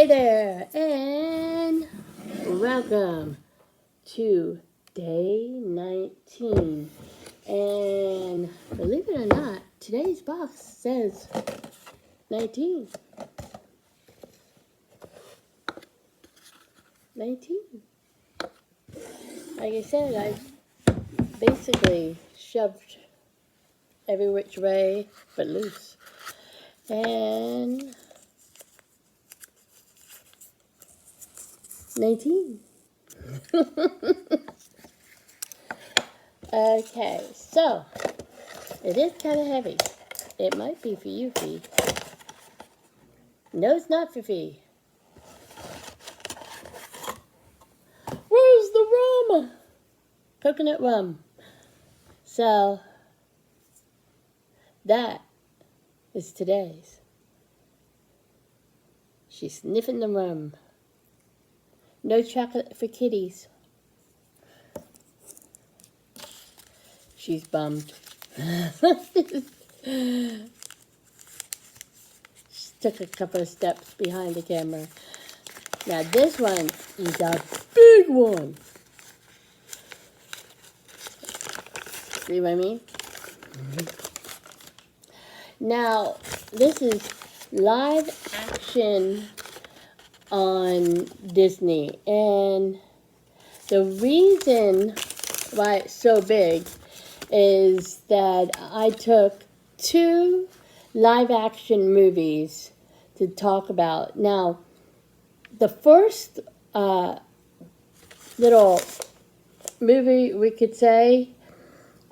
Hey there, and welcome to day 19. And believe it or not, today's box says 19. 19. Like I said, I basically shoved every which way but loose. And 19. Okay, so it is kind of heavy. It might be for you, Fee. No, it's not for Fee. Where's the rum? Coconut rum. So that is today's. She's sniffing the rum. No chocolate for kitties. She's bummed. She took a couple of steps behind the camera. Now this one is a big one. See what I mean? Now, this is live action on Disney. And the reason why it's so big is that I took 2 live action movies to talk about. Now, the first little movie, we could say,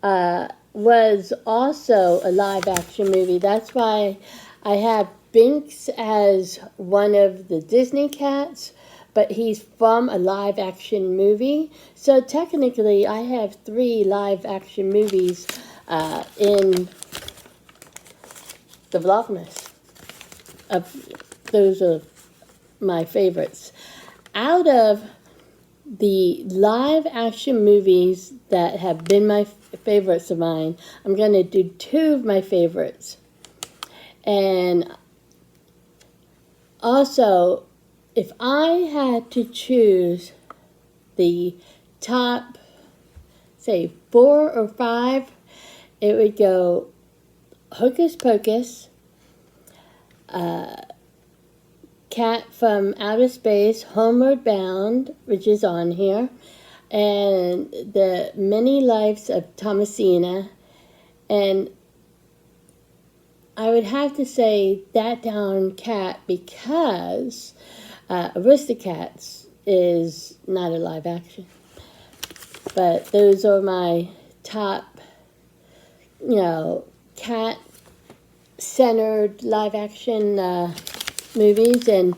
was also a live action movie. That's why I have Binks as one of the Disney cats, but he's from a live action movie. So technically I have 3 live action movies in the vlogmas. Those are my favorites. Out of the live action movies that have been my favorites of mine, I'm going to do 2 of my favorites. And also, if I had to choose the top, say, 4 or 5, it would go Hocus Pocus, Cat from Outer Space, Homeward Bound, which is on here, and The Many Lives of Thomasina, and I would have to say That Down Cat because Aristocats is not a live action. But those are my top, cat-centered live action movies. And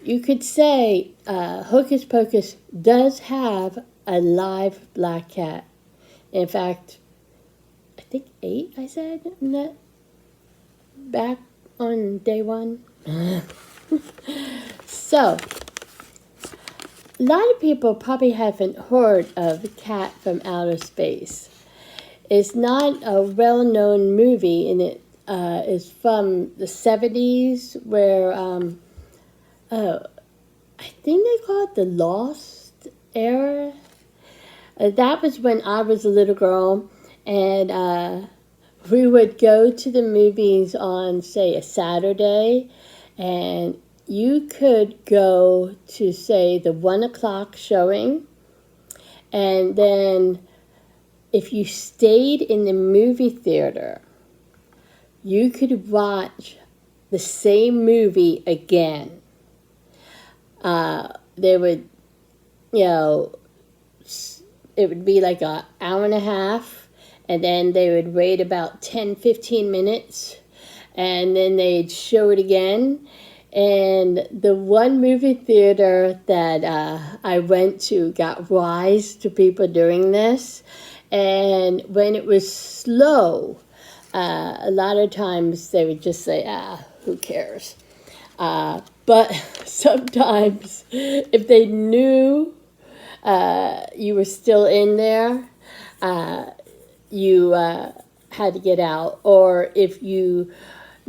you could say Hocus Pocus does have a live black cat. In fact, I think 8 I said in that back on day 1. So, a lot of people probably haven't heard of Cat from Outer Space. It's not a well-known movie, and it is from the 70s, where I think they call it the Lost Era. That was when I was a little girl, and we would go to the movies on, say, a Saturday, and you could go to, say, the 1 o'clock showing, and then if you stayed in the movie theater, you could watch the same movie again. They would, it would be like an hour and a half, and then they would wait about 10-15 minutes, and then they'd show it again. And the one movie theater that I went to got wise to people doing this. And when it was slow, a lot of times they would just say, who cares? But sometimes if they knew you were still in there, you had to get out. Or if you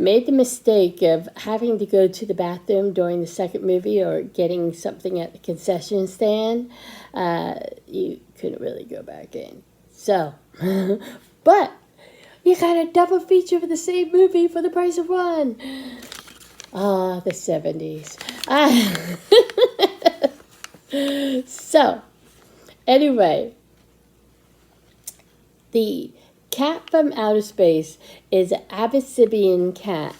made the mistake of having to go to the bathroom during the second movie or getting something at the concession stand, you couldn't really go back in. So, but you got a double feature for the same movie for the price of one. Ah, the 70s. So, anyway, the cat from outer space is an Abyssinian cat.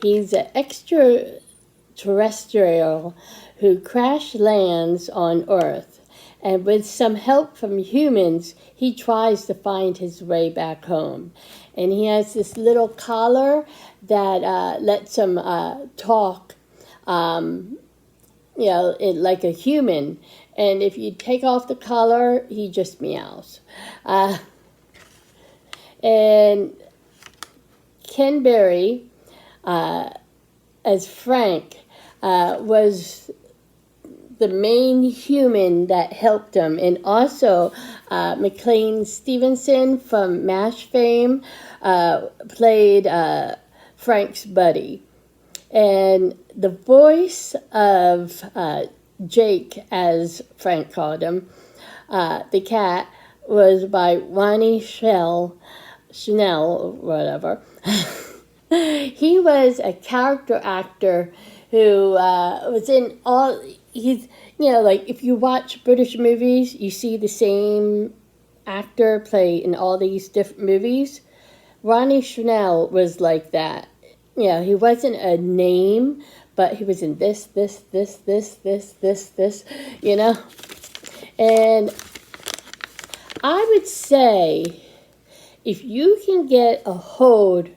He's an extraterrestrial who crash lands on Earth. And with some help from humans, he tries to find his way back home. And he has this little collar that lets him talk, like a human. And if you take off the collar, he just meows. And Ken Berry, as Frank, was the main human that helped him. And also, McLean Stevenson from MASH fame played Frank's buddy. And the voice of Jake, as Frank called him, the cat, was by Ronnie Chanel, whatever. He was a character actor who was in all, like if you watch British movies, you see the same actor play in all these different movies. Ronnie Chanel was like that. He wasn't a name, but he was in this, And I would say, if you can get a hold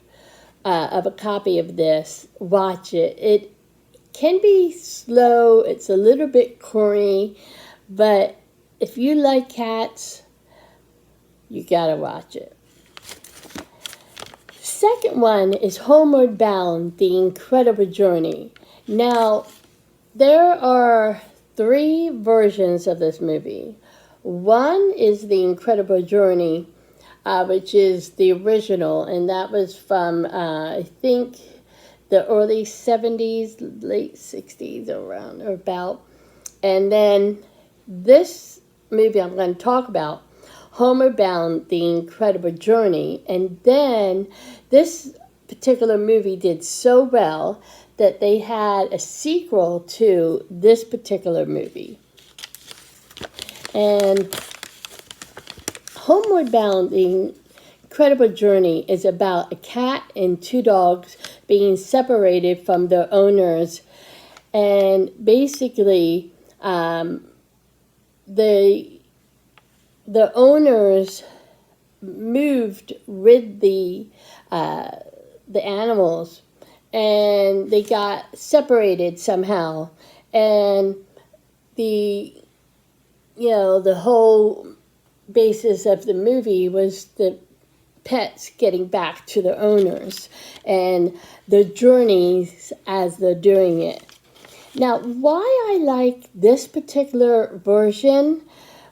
of a copy of this, watch it. It can be slow. It's a little bit corny, but if you like cats, you gotta watch it. Second one is Homeward Bound, The Incredible Journey. Now, there are 3 versions of this movie. One is The Incredible Journey, which is the original, and that was from, I think, the early 70s, late 60s, around or about. And then this movie I'm going to talk about, Homeward Bound, The Incredible Journey. And then this particular movie did so well that they had a sequel to this particular movie. And Homeward Bound, The Incredible Journey is about a cat and 2 dogs being separated from their owners. And basically, the owners moved with the animals, and they got separated somehow. And the whole basis of the movie was the pets getting back to their owners and the journeys as they're doing it. Now, why I like this particular version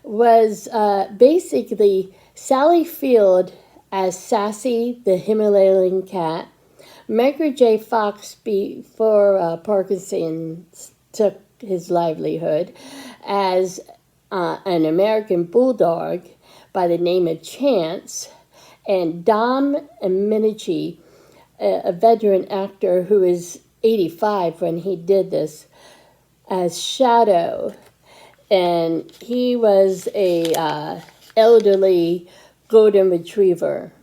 was basically Sally Field as Sassy, the Himalayan cat, Michael J. Fox before Parkinson's took his livelihood as an American bulldog by the name of Chance, and Dom Minichi, a veteran actor who is 85 when he did this, as Shadow. And he was a elderly golden retriever.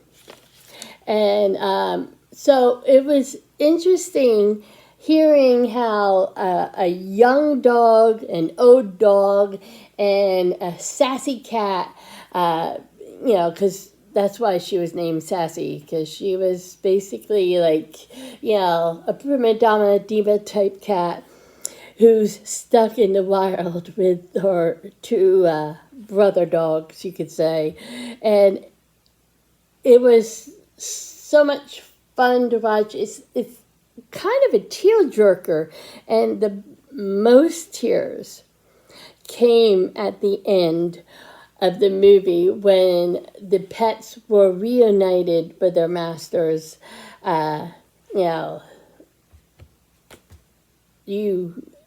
And so it was interesting hearing how a young dog, an old dog, and a sassy cat, because that's why she was named Sassy, because she was basically like, a prima donna diva type cat who's stuck in the wild with her 2 brother dogs, you could say. And it was so much fun to watch. It's kind of a tearjerker, and the most tears came at the end of the movie when the pets were reunited with their masters, you know,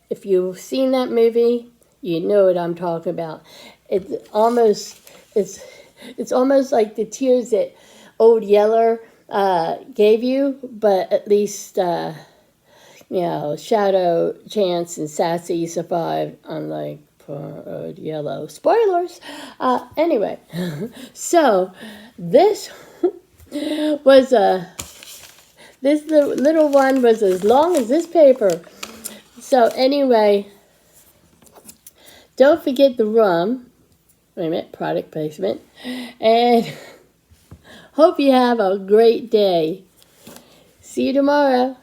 if you've seen that movie, you know what I'm talking about. It's almost like the tears that Old Yeller gave you, but at least Shadow, Chance, and Sassy survived, unlike poor Old Yellow. Spoilers. Anyway, so this was this little one was as long as this paper. So anyway, don't forget the rum. Wait a minute, product placement. And hope you have a great day. See you tomorrow.